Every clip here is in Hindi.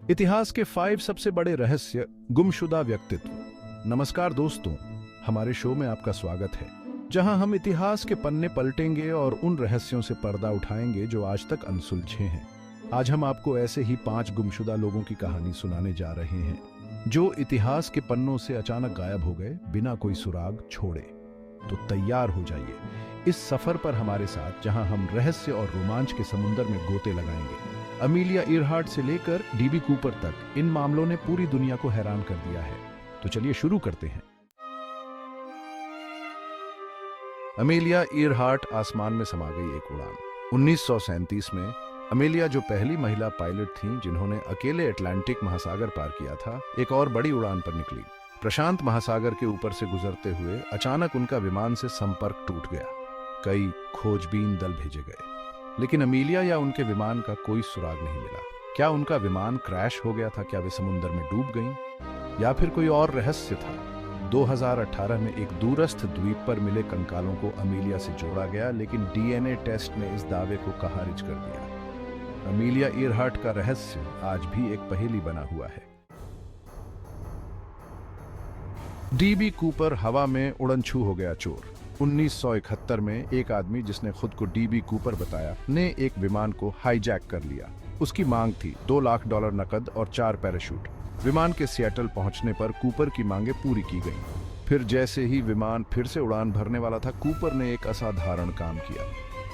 इतिहास के 5 सबसे बड़े रहस्य, गुमशुदा व्यक्तित्व। नमस्कार दोस्तों, हमारे शो में आपका स्वागत है, जहां हम इतिहास के पन्ने पलटेंगे और उन रहस्यों से पर्दा उठाएंगे जो आज तक अनसुलझे हैं। आज हम आपको ऐसे ही 5 गुमशुदा लोगों की कहानी सुनाने जा रहे हैं, जो इतिहास के पन्नों से अचानक गायब हो गए बिना कोई सुराग छोड़े। तो तैयार हो जाइए इस सफर पर हमारे साथ, जहां हम रहस्य और रोमांच के समुद्र में गोते लगाएंगे। अमीलिया ईयरहार्ट से लेकर डीबी कूपर तक इन मामलों ने पूरी दुनिया को हैरान कर दिया है। तो चलिए शुरू करते हैं। अमीलिया ईयरहार्ट आसमान में समा गई एक उड़ान। 1937 में अमीलिया, जो पहली महिला पायलट थीं जिन्होंने अकेले अटलांटिक महासागर पार किया था, एक और बड़ी उड़ान पर निकली। प्रशांत महासागर के ऊपर से गुजरते हुए अचानक उनका विमान से संपर्क टूट गया। कई खोजबीन दल भेजे गए, लेकिन अमीलिया या उनके विमान का कोई सुराग नहीं मिला। क्या उनका विमान क्रैश हो गया था? क्या वे समुद्र में डूब गईं? या फिर कोई और रहस्य था? 2018 में एक दूरस्थ द्वीप पर मिले कंकालों को अमीलिया से जोड़ा गया, लेकिन डीएनए टेस्ट ने इस दावे को खारिज कर दिया। अमीलिया ईयरहार्ट का रहस्य आज भी एक पहेली बना हुआ है। डीबी कूपर हवा में उड़नछू हो गया चोर। 1971 में एक आदमी, जिसने खुद को डीबी कूपर बताया, ने एक विमान को हाईजैक कर लिया। उसकी मांग थी $2 लाख नकद और 4 पैराशूट। विमान के सिएटल पहुंचने पर कूपर की मांगें पूरी की गईं। फिर जैसे ही विमान फिर से उड़ान भरने वाला था, कूपर ने एक असाधारण काम किया।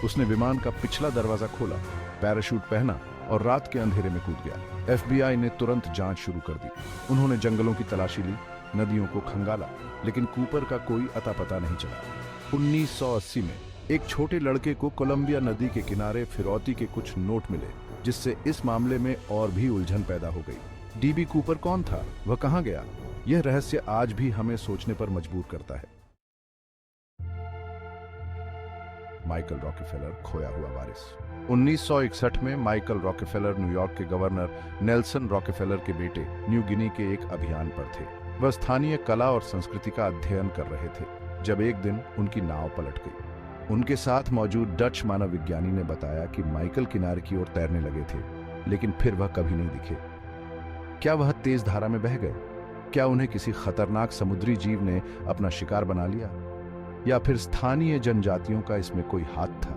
उसने विमान का पिछला दरवाजा खोला, पैराशूट पहना और रात के अंधेरे में कूद गया। एफबीआई ने तुरंत जांच शुरू कर दी। उन्होंने जंगलों की तलाशी ली, नदियों को खंगाला, लेकिन कूपर का कोई अता पता नहीं चला। 1980 में एक छोटे लड़के को कोलंबिया नदी के किनारे फिरौती के कुछ नोट मिले, जिससे इस मामले में और भी उलझन पैदा हो गई। डीबी कूपर कौन था? वह कहां गया? यह रहस्य आज भी हमें सोचने पर मजबूर करता है। माइकल रॉकेफेलर, खोया हुआ वारिस। 1961 में माइकल रॉकेफेलर न्यूयॉर्क के गवर्नर नेल्सन रॉकेफेलर के बेटे न्यू गिनी के एक अभियान पर थे। वह स्थानीय कला और संस्कृति का अध्ययन कर रहे थे जब एक दिन उनकी नाव पलट गई। उनके साथ मौजूद डच मानव विज्ञानी ने बताया कि माइकल किनारे की ओर तैरने लगे थे, लेकिन फिर वह कभी नहीं दिखे। क्या वह तेज धारा में बह गए? क्या उन्हें किसी खतरनाक समुद्री जीव ने अपना शिकार बना लिया? या फिर स्थानीय जनजातियों का इसमें कोई हाथ था?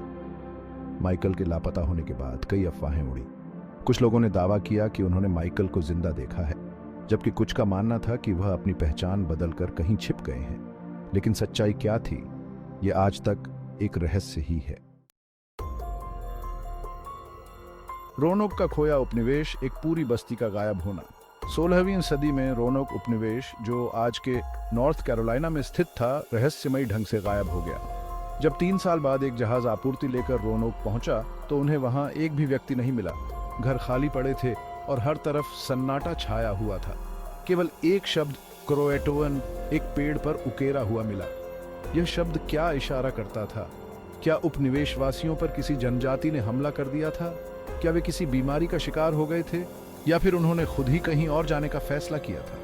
माइकल के लापता होने के बाद कई अफवाहें उड़ी। कुछ लोगों ने दावा किया कि उन्होंने माइकल को जिंदा देखा है, जबकि कुछ का मानना था कि वह अपनी पहचान बदलकर कहीं छिप गए हैं। लेकिन सच्चाई क्या थी, यह आज तक एक रहस्य ही है। रोनोक का खोया उपनिवेश, एक पूरी बस्ती का गायब होना। 16वीं सदी में रोनोक उपनिवेश, जो आज के नॉर्थ कैरोलिना में स्थित था, रहस्यमयी ढंग से गायब हो गया। जब 3 साल बाद एक जहाज आपूर्ति लेकर रोनोक पहुंचा, तो उन्हें वहां एक भी व्यक्ति नहीं मिला। घर खाली पड़े थे और हर तरफ सन्नाटा छाया हुआ था। केवल एक शब्द, क्रोएटोवन, एक पेड़ पर उकेरा हुआ मिला। यह शब्द क्या इशारा करता था? क्या उपनिवेशवासियों पर किसी जनजाति ने हमला कर दिया था? क्या वे किसी बीमारी का शिकार हो गए थे, या फिर उन्होंने खुद ही कहीं और जाने का फैसला किया था?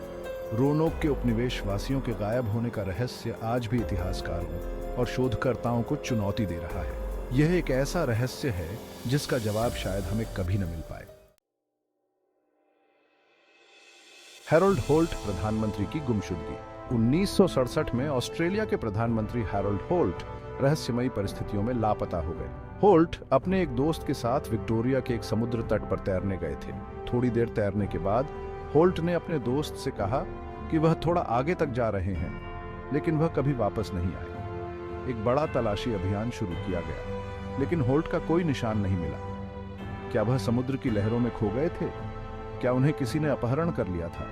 रोनोक के उपनिवेशवासियों के गायब होने का रहस्य आज भी इतिहासकारों और शोधकर्ताओं को चुनौती दे रहा है। यह एक ऐसा रहस्य है जिसका जवाब शायद हमें कभी न मिल पाए। हैरोल्ड होल्ट, प्रधानमंत्री की गुमशुदगी। 1967 में ऑस्ट्रेलिया के प्रधानमंत्री हैरोल्ड होल्ट रहस्यमयी परिस्थितियों में लापता हो गए। होल्ट अपने एक दोस्त के साथ विक्टोरिया के एक समुद्र तट पर तैरने गए थे। थोड़ी देर तैरने के बाद होल्ट ने अपने दोस्त से कहा कि वह थोड़ा आगे तक जा रहे हैं, लेकिन वह कभी वापस नहीं आए। एक बड़ा तलाशी अभियान शुरू किया गया, लेकिन होल्ट का कोई निशान नहीं मिला। क्या वह समुद्र की लहरों में खो गए थे? क्या उन्हें किसी ने अपहरण कर लिया था?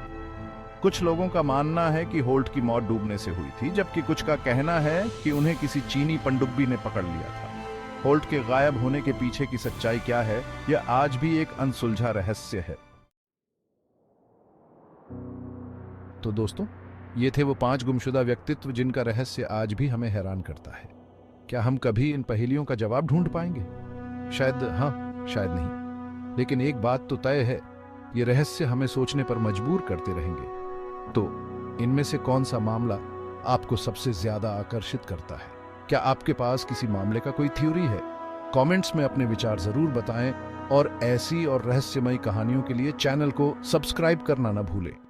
कुछ लोगों का मानना है कि होल्ट की मौत डूबने से हुई थी, जबकि कुछ का कहना है कि उन्हें किसी चीनी पनडुब्बी ने पकड़ लिया था। होल्ट के गायब होने के पीछे की सच्चाई क्या है, यह आज भी एक अनसुलझा रहस्य है। तो दोस्तों, ये थे वो 5 गुमशुदा व्यक्तित्व जिनका रहस्य आज भी हमें हैरान करता है। क्या हम कभी इन पहेलियों का जवाब ढूंढ पाएंगे? शायद हाँ, शायद नहीं। लेकिन एक बात तो तय है, ये रहस्य हमें सोचने पर मजबूर करते रहेंगे। तो इनमें से कौन सा मामला आपको सबसे ज्यादा आकर्षित करता है? क्या आपके पास किसी मामले का कोई थ्योरी है? कमेंट्स में अपने विचार जरूर बताएं और ऐसी और रहस्यमयी कहानियों के लिए चैनल को सब्सक्राइब करना न भूलें।